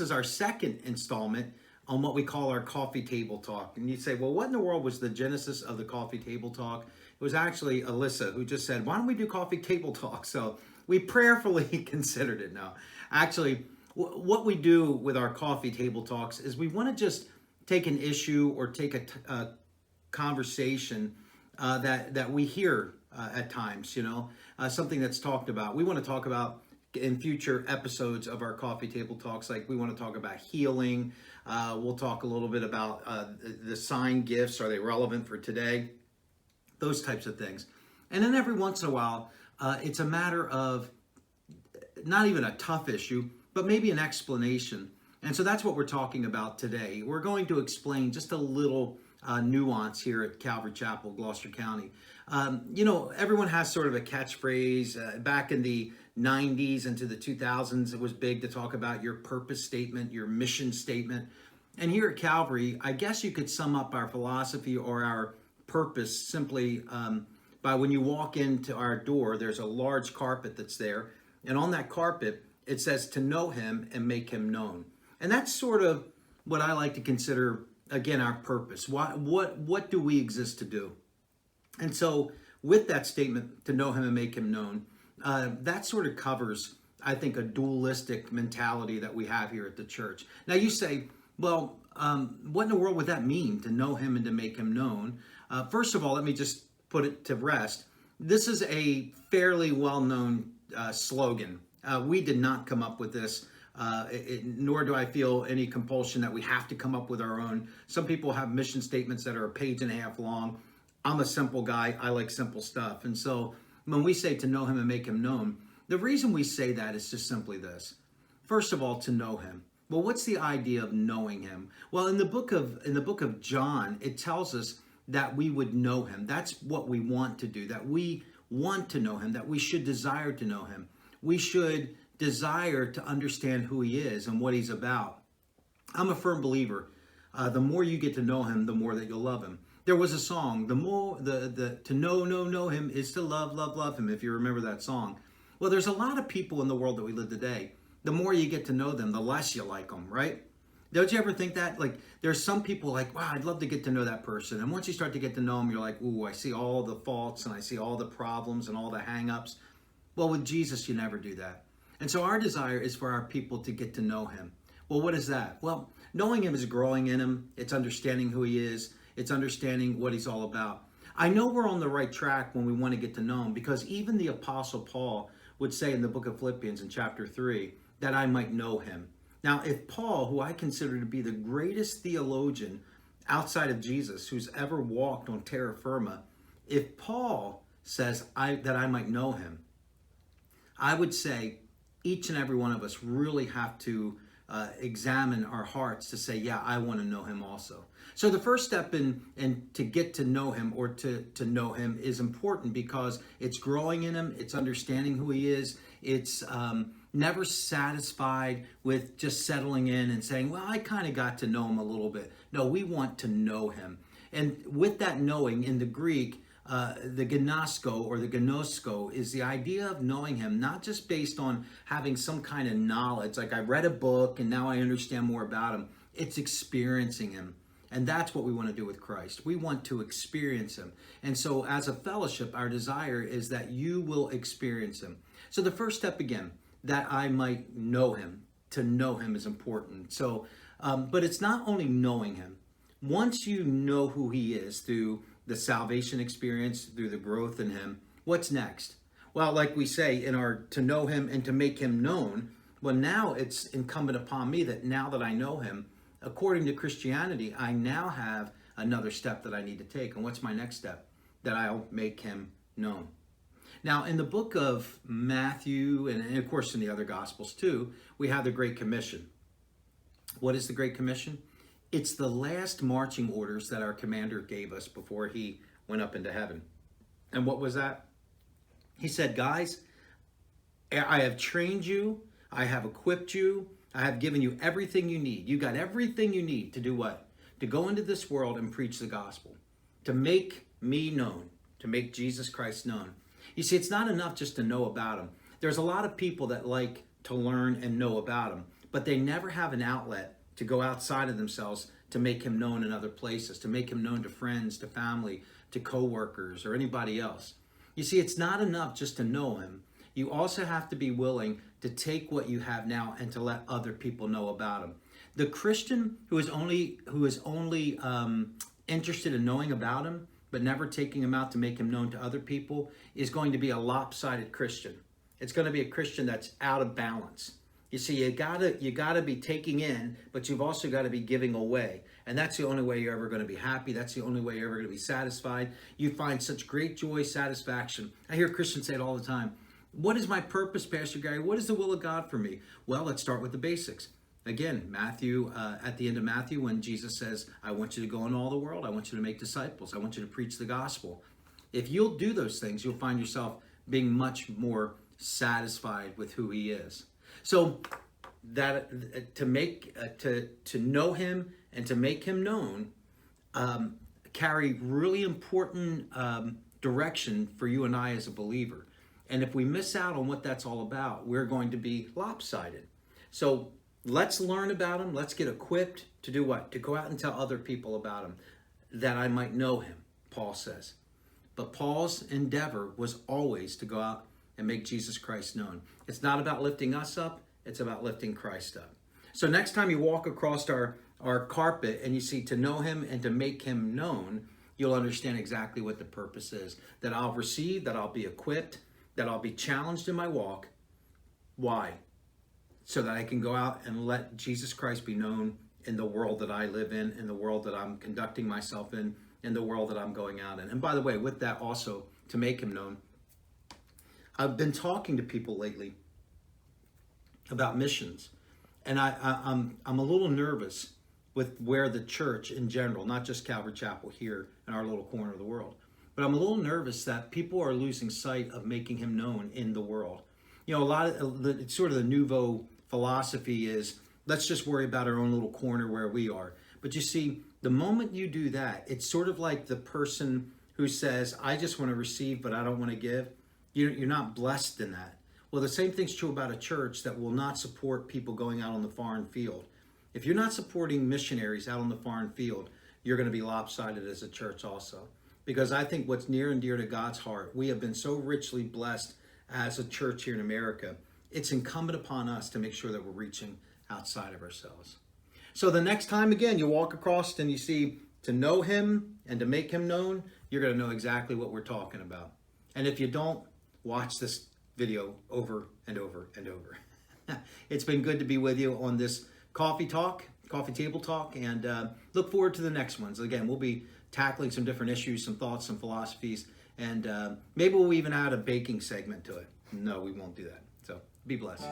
is our second installment on what we call our coffee table talk. And you'd say, well, what in the world was the genesis of the coffee table talk? It was actually Alyssa who just said, why don't we do coffee table talk? So we prayerfully considered it now. Actually, what we do with our coffee table talks is we want to just take an issue or take a conversation that we hear at times, something that's talked about. We want to talk about in future episodes of our coffee table talks, like we want to talk about healing. We'll talk a little bit about the sign gifts. Are they relevant for today? Those types of things. And then every once in a while, it's a matter of not even a tough issue, but maybe an explanation. And so that's what we're talking about today. We're going to explain just a little nuance here at Calvary Chapel, Gloucester County. Everyone has sort of a catchphrase. Back in the 90s into the 2000s, it was big to talk about your purpose statement, your mission statement. And here at Calvary, I guess you could sum up our philosophy or our purpose simply by when you walk into our door, there's a large carpet that's there. And on that carpet, it says to know him and make him known. And that's sort of what I like to consider, again, our purpose. What do we exist to do? And so with that statement, to know him and make him known, that sort of covers, I think, a dualistic mentality that we have here at the church. Now you say, well, what in the world would that mean, to know him and to make him known? First of all, let me just put it to rest. This is a fairly well-known slogan. We did not come up with this, nor do I feel any compulsion that we have to come up with our own. Some people have mission statements that are a page and a half long. I'm a simple guy. I like simple stuff. And so when we say to know him and make him known, the reason we say that is just simply this. First of all, to know him. Well, what's the idea of knowing him? Well, in the book of John, it tells us that we would know him. That's what we want to do, that we want to know him, that we should desire to know him. We should desire to understand who he is and what he's about. I'm a firm believer. The more you get to know him, the more that you'll love him. There was a song, to know him is to love him, if you remember that song. Well, there's a lot of people in the world that we live today. The more you get to know them, the less you like them, right? Don't you ever think that? Like, there's some people like, wow, I'd love to get to know that person. And once you start to get to know them, you're like, ooh, I see all the faults and I see all the problems and all the hang-ups. Well, with Jesus, you never do that. And so our desire is for our people to get to know him. Well, what is that? Well, knowing him is growing in him. It's understanding who he is. It's understanding what he's all about. I know we're on the right track when we want to get to know him, because even the Apostle Paul would say in the book of Philippians in chapter 3, that I might know him. Now, if Paul, who I consider to be the greatest theologian outside of Jesus who's ever walked on terra firma, if Paul says that I might know him, I would say each and every one of us really have to examine our hearts to say, yeah, I want to know him also. So the first step in to get to know him, or to know him, is important because it's growing in him, it's understanding who he is, it's never satisfied with just settling in and saying, well, I kind of got to know him a little bit. No, we want to know him. And with that knowing, in the Greek, the gnosko or the gnosko is the idea of knowing him, not just based on having some kind of knowledge, like I read a book and now I understand more about him. It's experiencing him. And that's what we want to do with Christ. We want to experience him. And so as a fellowship, our desire is that you will experience him. So the first step, again, that I might know him. To know him is important. So, but it's not only knowing him. Once you know who he is through the salvation experience, through the growth in him, what's next? Well, like we say in our to know him and to make him known, well, now it's incumbent upon me that now that I know him, according to Christianity, I now have another step that I need to take. And what's my next step? That I'll make him known. Now, in the book of Matthew, and of course in the other Gospels too, we have the Great Commission. What is the Great Commission? It's the last marching orders that our commander gave us before he went up into heaven. And what was that? He said, guys, I have trained you, I have equipped you, I have given you everything you need. You got everything you need to do what? To go into this world and preach the gospel, to make me known, to make Jesus Christ known. You see, it's not enough just to know about him. There's a lot of people that like to learn and know about him, but they never have an outlet to go outside of themselves to make him known in other places, to make him known to friends, to family, to coworkers, or anybody else. You see, it's not enough just to know him. You also have to be willing to take what you have now and to let other people know about him. The Christian who is only interested in knowing about him, but never taking him out to make him known to other people, is going to be a lopsided Christian. It's going to be a Christian that's out of balance. You see, you gotta be taking in, but you've also got to be giving away. And that's the only way you're ever going to be happy. That's the only way you're ever going to be satisfied. You find such great joy, satisfaction. I hear Christians say it all the time. What is my purpose, Pastor Gary? What is the will of God for me? Well, let's start with the basics. Again, Matthew, at the end of Matthew, when Jesus says, I want you to go in all the world. I want you to make disciples. I want you to preach the gospel. If you'll do those things, you'll find yourself being much more satisfied with who he is. So that to know him and to make him known carry really important direction for you and I as a believer. And if we miss out on what that's all about, we're going to be lopsided. So let's learn about him. Let's get equipped to do what? To go out and tell other people about him, that I might know him, Paul says. But Paul's endeavor was always to go out and make Jesus Christ known. It's not about lifting us up, it's about lifting Christ up. So next time you walk across our carpet and you see to know him and to make him known, you'll understand exactly what the purpose is. That I'll receive, that I'll be equipped, that I'll be challenged in my walk. Why? So that I can go out and let Jesus Christ be known in the world that I live in the world that I'm conducting myself in the world that I'm going out in. And by the way, with that also, to make him known, I've been talking to people lately about missions, and I'm a little nervous with where the church in general, not just Calvary Chapel here in our little corner of the world, but I'm a little nervous that people are losing sight of making him known in the world. You know, a lot of it's sort of the nouveau philosophy is let's just worry about our own little corner where we are. But you see, the moment you do that, it's sort of like the person who says, I just want to receive, but I don't want to give. You're not blessed in that. Well, the same thing's true about a church that will not support people going out on the foreign field. If you're not supporting missionaries out on the foreign field, you're going to be lopsided as a church also. Because I think what's near and dear to God's heart, we have been so richly blessed as a church here in America, it's incumbent upon us to make sure that we're reaching outside of ourselves. So the next time, again, you walk across and you see to know him and to make him known, you're going to know exactly what we're talking about. And if you don't, watch this video over and over and over. It's been good to be with you on this coffee table talk, and look forward to the next ones. Again, we'll be tackling some different issues, some thoughts, some philosophies, and maybe we'll even add a baking segment to it. No, we won't do that. So be blessed.